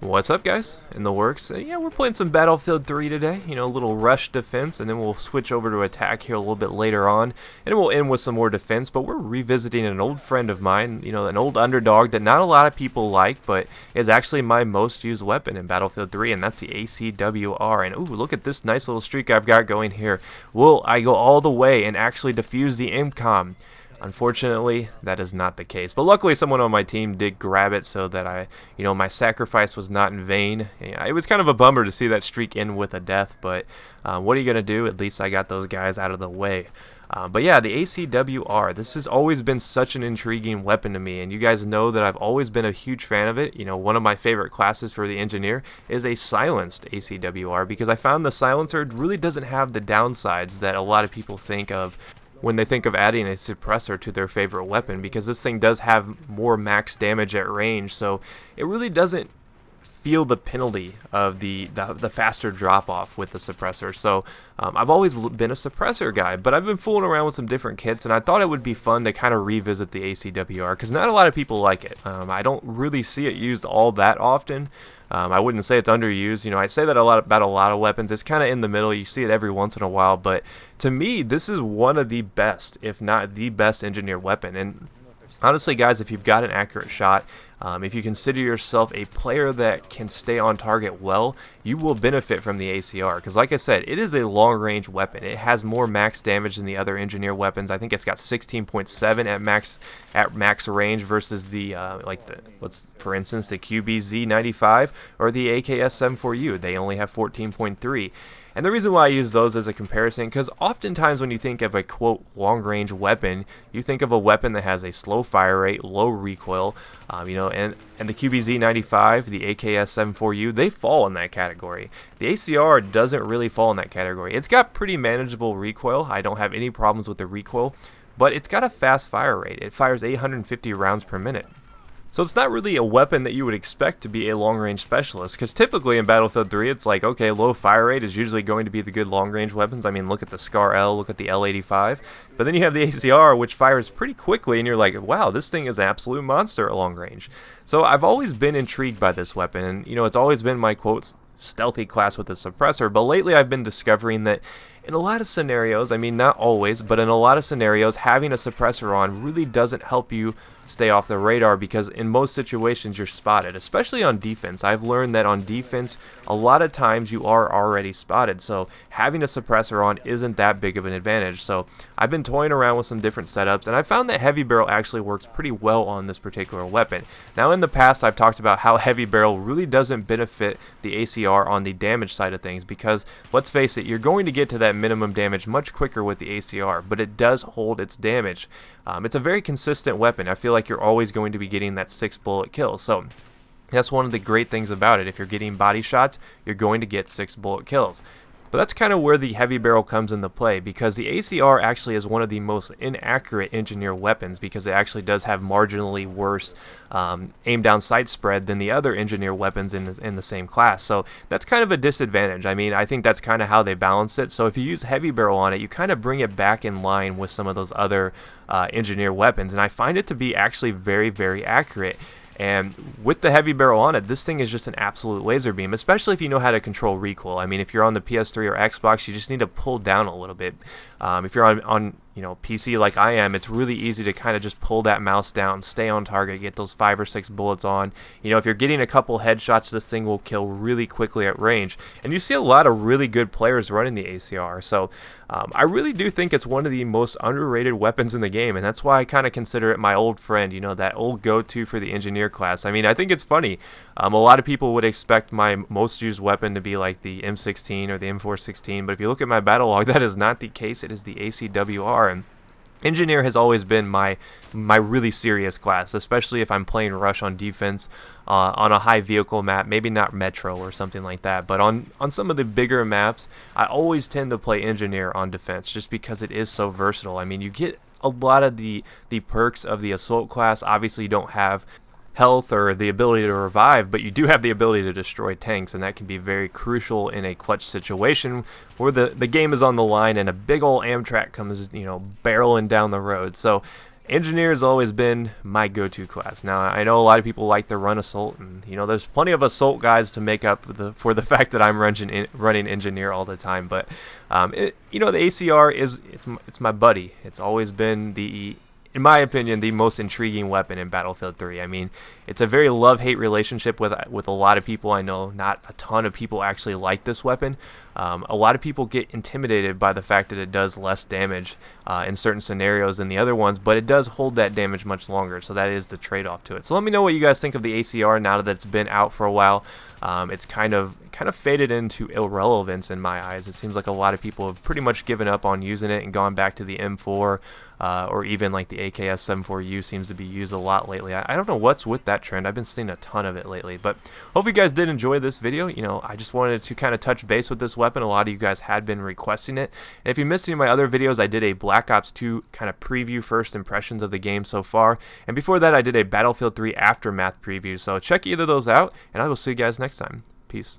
What's up, guys? In the works. Yeah, we're playing some Battlefield 3 today. You know, a little rush defense, and then we'll switch over to attack here a little bit later on, and we'll end with some more defense. But we're revisiting an old friend of mine, you know, an old underdog that not a lot of people like, but is actually my most used weapon in Battlefield 3, and that's the acw-R. And ooh, look at this nice little streak I've got going here. Will I go all the way and actually defuse the MCOM? Unfortunately, that is not the case. But luckily, someone on my team did grab it so that my sacrifice was not in vain. Yeah, it was kind of a bummer to see that streak end with a death, but what are you going to do? At least I got those guys out of the way. But yeah, the acw-R, this has always been such an intriguing weapon to me, and you guys know that I've always been a huge fan of it. You know, one of my favorite classes for the engineer is a silenced acw-R, because I found the silencer really doesn't have the downsides that a lot of people think of when they think of adding a suppressor to their favorite weapon, because this thing does have more max damage at range, so it really doesn't feel the penalty of the faster drop off with the suppressor. So I've always been a suppressor guy, but I've been fooling around with some different kits, and I thought it would be fun to kind of revisit the acw-R because not a lot of people like it. I don't really see it used all that often. I wouldn't say it's underused. You know, I say that about a lot of weapons. It's kind of in the middle. You see it every once in a while, but to me, this is one of the best, if not the best, engineered weapon. And honestly, guys, if you've got an accurate shot, if you consider yourself a player that can stay on target well, you will benefit from the acw-R. Because like I said, it is a long-range weapon. It has more max damage than the other engineer weapons. I think it's got 16.7 at max range versus the for instance, the QBZ95 or the AKS-74U. They only have 14.3. And the reason why I use those as a comparison, because oftentimes when you think of a quote long-range weapon, you think of a weapon that has a slow fire rate, low recoil, and the QBZ95, the AKS-74U, they fall in that category. The acw-R doesn't really fall in that category. It's got pretty manageable recoil. I don't have any problems with the recoil, but it's got a fast fire rate. It fires 850 rounds per minute. So it's not really a weapon that you would expect to be a long-range specialist, because typically in Battlefield 3 it's like, okay, low fire rate is usually going to be the good long-range weapons. I mean, look at the SCAR-L, look at the L85, but then you have the acw-R, which fires pretty quickly, and you're like, wow, this thing is an absolute monster at long range. So I've always been intrigued by this weapon, and it's always been my, quote, stealthy class with a suppressor, but lately I've been discovering that in a lot of scenarios, I mean not always, but in a lot of scenarios, having a suppressor on really doesn't help you stay off the radar, because in most situations you're spotted, especially on defense. I've learned that on defense, a lot of times you are already spotted, so having a suppressor on isn't that big of an advantage. So I've been toying around with some different setups, and I found that heavy barrel actually works pretty well on this particular weapon. Now in the past, I've talked about how heavy barrel really doesn't benefit the acw-R on the damage side of things, because let's face it, you're going to get to that minimum damage much quicker with the acw-R, but it does hold its damage. It's a very consistent weapon. I feel like you're always going to be getting that 6 bullet kill. So that's one of the great things about it. If you're getting body shots, you're going to get 6 bullet kills. But that's kind of where the heavy barrel comes into play, because the acw-R actually is one of the most inaccurate engineered weapons, because it actually does have marginally worse aim down sight spread than the other engineered weapons in the same class. So that's kind of a disadvantage. I mean, I think that's kind of how they balance it. So if you use heavy barrel on it, you kind of bring it back in line with some of those other engineered weapons, and I find it to be actually very, very accurate. And with the heavy barrel on it, this thing is just an absolute laser beam, especially if you know how to control recoil. I mean, if you're on the PS3 or Xbox, you just need to pull down a little bit. If you're on PC like I am, it's really easy to kind of just pull that mouse down, stay on target, get those 5 or 6 bullets on. If you're getting a couple headshots, this thing will kill really quickly at range. And you see a lot of really good players running the acw-R. So I really do think it's one of the most underrated weapons in the game, and that's why I kind of consider it my old friend, that old go-to for the engineer class. I mean, I think it's funny. A lot of people would expect my most used weapon to be like the M16 or the M416, but if you look at my battle log, that is not the case. It is the acw-R, and engineer has always been my really serious class, especially if I'm playing rush on defense on a high vehicle map, maybe not Metro or something like that, but on some of the bigger maps, I always tend to play engineer on defense just because it is so versatile. I mean, you get a lot of the perks of the assault class. Obviously, you don't have health or the ability to revive, but you do have the ability to destroy tanks, and that can be very crucial in a clutch situation where the game is on the line and a big old Amtrak comes barreling down the road. So Engineer has always been my go-to class. Now, I know a lot of people like to run Assault, and there's plenty of Assault guys to make up for the fact that I'm running Engineer all the time. But the acw-R it's my buddy. It's always been in my opinion, the most intriguing weapon in Battlefield 3. I mean, it's a very love-hate relationship with a lot of people. I know not a ton of people actually like this weapon. A lot of people get intimidated by the fact that it does less damage in certain scenarios than the other ones, but it does hold that damage much longer, so that is the trade-off to it. So let me know what you guys think of the acw-R now that it's been out for a while. It's kind of faded into irrelevance in my eyes. It seems like a lot of people have pretty much given up on using it and gone back to the M4, or even like the AKS-74U seems to be used a lot lately. I don't know what's with that trend. I've been seeing a ton of it lately, but hope you guys did enjoy this video. I just wanted to kind of touch base with this weapon. A lot of you guys had been requesting it, and if you missed any of my other videos, I did a Black Ops 2 kind of preview, first impressions of the game so far, and before that I did a Battlefield 3 aftermath preview, so check either of those out, and I will see you guys next time. Peace.